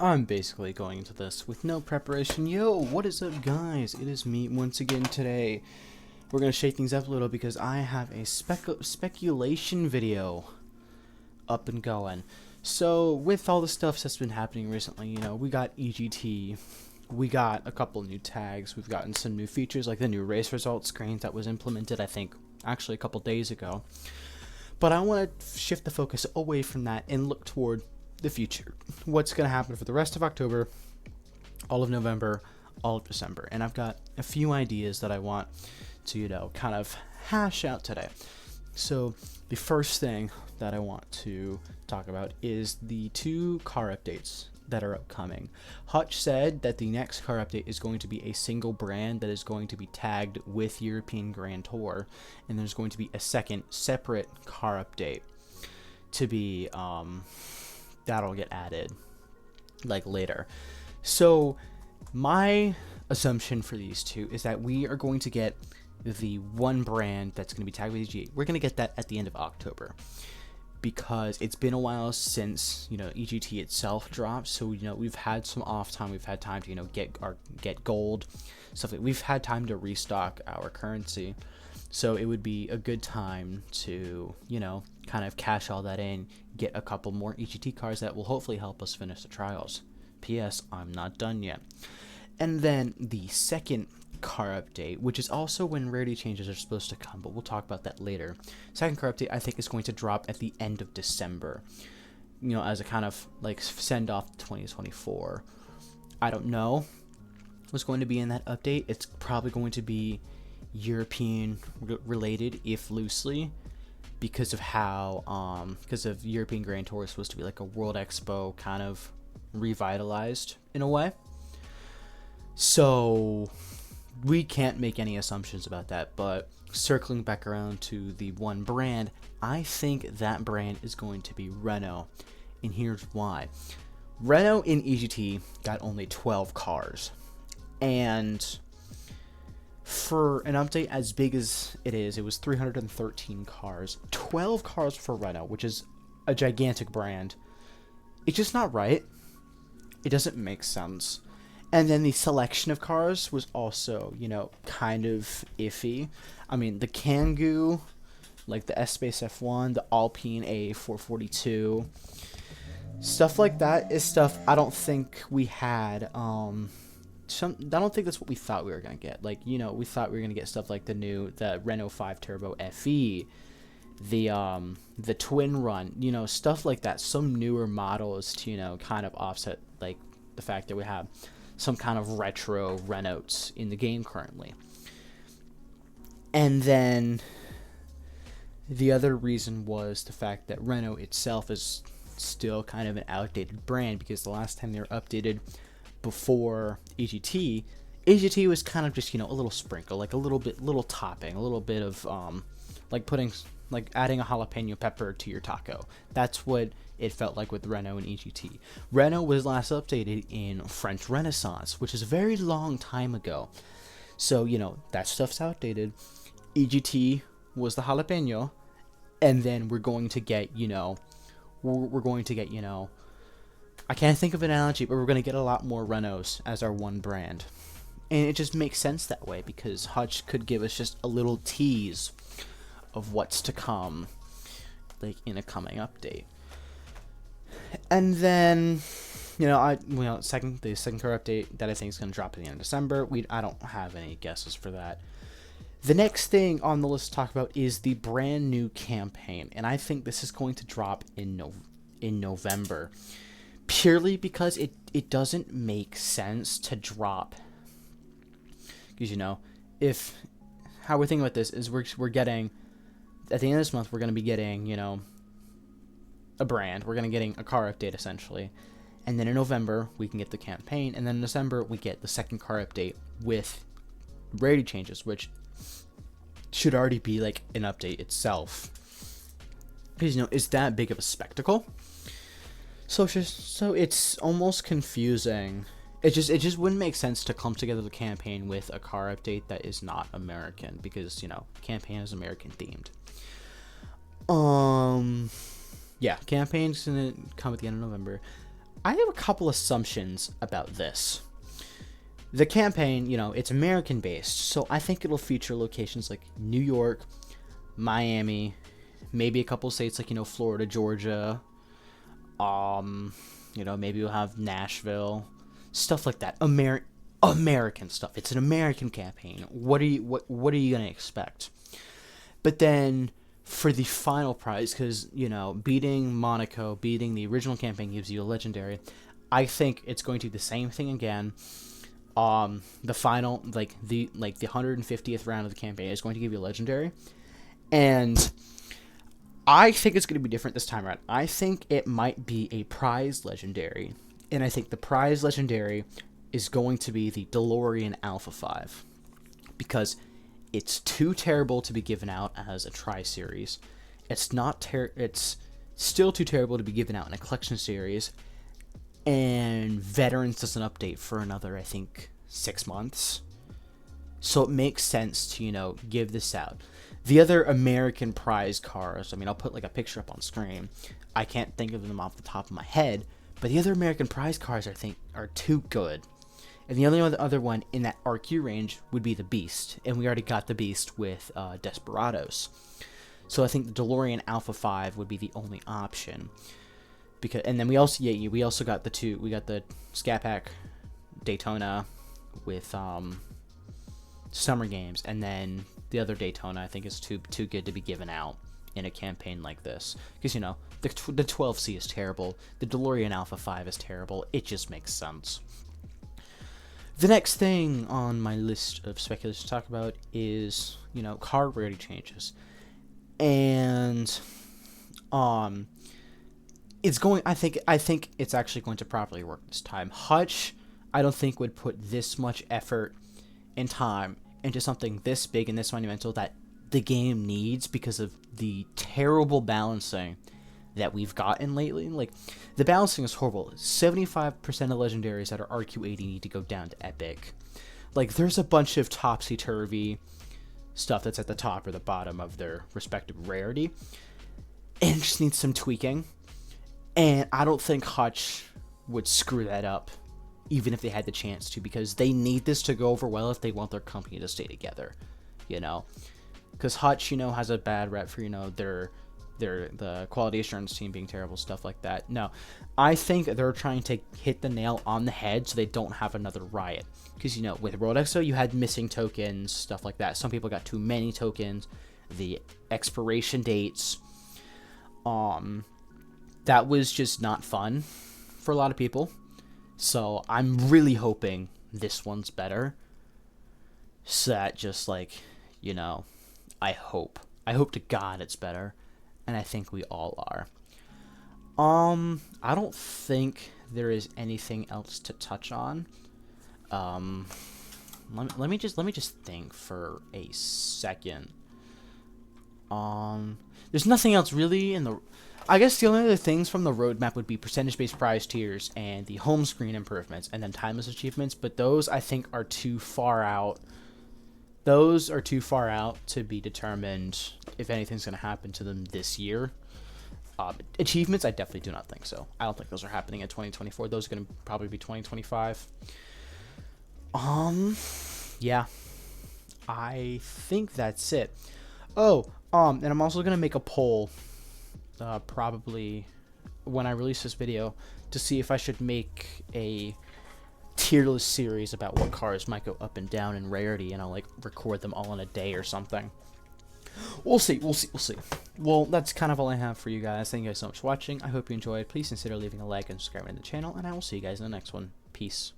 I'm basically going into this with no preparation. Yo, what is up, guys? It is me once again today. We're gonna shake things up a little because I have a speculation video up and going. So, with all the stuff that's been happening recently, we got EGT, we got a couple new tags, we've gotten some new features like the new race results screen that was implemented, I think, actually a couple days ago. But I want to shift the focus away from that and look toward the future. What's going to happen for the rest of October, all of November, all of December. And I've got a few ideas that I want to, kind of hash out today. So the first thing that I want to talk about is the 2 car updates that are upcoming. Hutch said that the next car update is going to be a single brand that is going to be tagged with European Grand Tour, and there's going to be a second separate car update to be that'll get added like later. So my assumption for these two is that we are going to get the one brand that's going to be tagged with EGT. We're going to get that at the end of October because it's been a while since EGT itself dropped. So we've had some off time. We've had time to get gold stuff. We've had time to restock our currency. So it would be a good time to, kind of cash all that in, get a couple more EGT cars that will hopefully help us finish the trials. P.S. I'm not done yet. And then the second car update, which is also when rarity changes are supposed to come, but we'll talk about that later. Second car update, I think, is going to drop at the end of December, as a kind of like send off to 2024. I don't know what's going to be in that update. It's probably going to be European related, if loosely, because of how because of European Grand Tour is supposed to be like a World Expo kind of revitalized in a way. So we can't make any assumptions about that, but circling back around to the one brand, I think that brand is going to be Renault, and here's why. Renault in EGT got only 12 cars, and for an update as big as it was 313 cars. 12 cars for Renault, which is a gigantic brand. It's just not right. It doesn't make sense. And then the selection of cars was also, kind of iffy. I mean, the Kangoo, like the S-Space F1, the Alpine A442, stuff like that is stuff I don't think we had. I don't think that's what we thought we were gonna get. Like, we thought we were gonna get stuff like the Renault 5 Turbo FE, the Twin Run, stuff like that. Some newer models to kind of offset like the fact that we have some kind of retro Renaults in the game currently. And then the other reason was the fact that Renault itself is still kind of an outdated brand, because the last time they were updated before EGT was kind of just, a little sprinkle, like little topping, a little bit of, like adding a jalapeno pepper to your taco. That's what it felt like with Renault and EGT. Renault was last updated in French Renaissance, which is a very long time ago. So, that stuff's outdated. EGT was the jalapeno, and then we're going to get, I can't think of an analogy, but we're going to get a lot more Renaults as our one brand. And it just makes sense that way, because Hutch could give us just a little tease of what's to come, like in a coming update. And then, the second car update that I think is going to drop at the end of December. I don't have any guesses for that. The next thing on the list to talk about is the brand new campaign, and I think this is going to drop in November. Purely because it doesn't make sense to drop. Because, if how we're thinking about this is we're getting, at the end of this month, we're going to be getting, a brand. We're going to getting a car update, essentially. And then in November, we can get the campaign. And then in December, we get the second car update with rarity changes, which should already be like an update itself. Because, it's that big of a spectacle. So it's almost confusing. It just wouldn't make sense to clump together the campaign with a car update that is not American, because campaign is American themed. Yeah, campaign's gonna come at the end of November. I have a couple assumptions about this. The campaign, you know, it's American based, so I think it'll feature locations like New York, Miami, maybe a couple states like, you know, Florida, Georgia. You know, maybe we'll have Nashville, stuff like that. American stuff. It's an American campaign. What are you gonna expect? But then for the final prize, because, you know, beating Monaco, beating the original campaign gives you a legendary. I think it's going to be the same thing again. The final, like the 150th round of the campaign is going to give you a legendary, and I think it's going to be different this time around. I think it might be a prize legendary, and I think the prize legendary is going to be the DeLorean Alpha 5, because it's too terrible to be given out as a tri-series. It's still too terrible to be given out in a collection series, and Veterans doesn't update for another, I think, 6 months. So it makes sense to, you know, give this out. The other American prize cars, I mean, I'll put like a picture up on screen. I can't think of them off the top of my head, but the other American prize cars, I think, are too good. And the only other one in that RQ range would be the Beast, and we already got the Beast with Desperados. So I think the DeLorean Alpha 5 would be the only option. Because, and then we also got the Scat Pack Daytona with Summer Games, and then the other Daytona I think is too good to be given out in a campaign like this, because, you know, the 12C is terrible, the DeLorean Alpha 5 is terrible. It just makes sense. The next thing on my list of speculation to talk about is, you know, car rarity changes, and it's going. I think it's actually going to properly work this time. Hutch, I don't think, would put this much effort and time into something this big and this monumental that the game needs, because of the terrible balancing that we've gotten lately. Like, the balancing is horrible. 75% of legendaries that are RQ80 need to go down to epic. Like, there's a bunch of topsy-turvy stuff that's at the top or the bottom of their respective rarity, and it just needs some tweaking. And I don't think Hutch would screw that up, even if they had the chance to, because they need this to go over well if they want their company to stay together, you know? Because Hutch, you know, has a bad rep for, you know, the quality assurance team being terrible, stuff like that. No, I think they're trying to hit the nail on the head so they don't have another riot. Because, you know, with World Expo, you had missing tokens, stuff like that. Some people got too many tokens. The expiration dates, that was just not fun for a lot of people. So I'm really hoping this one's better. So that, just like, you know, I hope to God it's better. And I think we all are. I don't think there is anything else to touch on. Let me just think for a second. There's nothing else really in the. I guess the only other things from the roadmap would be percentage-based prize tiers and the home screen improvements, and then timeless achievements. But those, I think, are too far out. Those are too far out to be determined if anything's going to happen to them this year. Achievements, I definitely do not think so. I don't think those are happening in 2024. Those are going to probably be 2025. Yeah. I think that's it. Oh, and I'm also going to make a poll, probably when I release this video, to see if I should make a tier list series about what cars might go up and down in rarity, and I'll like record them all in a day or something. We'll see. Well, that's kind of all I have for you guys. Thank you guys so much for watching. I hope you enjoyed. Please consider leaving a like and subscribing to the channel, and I will see you guys in the next one. Peace.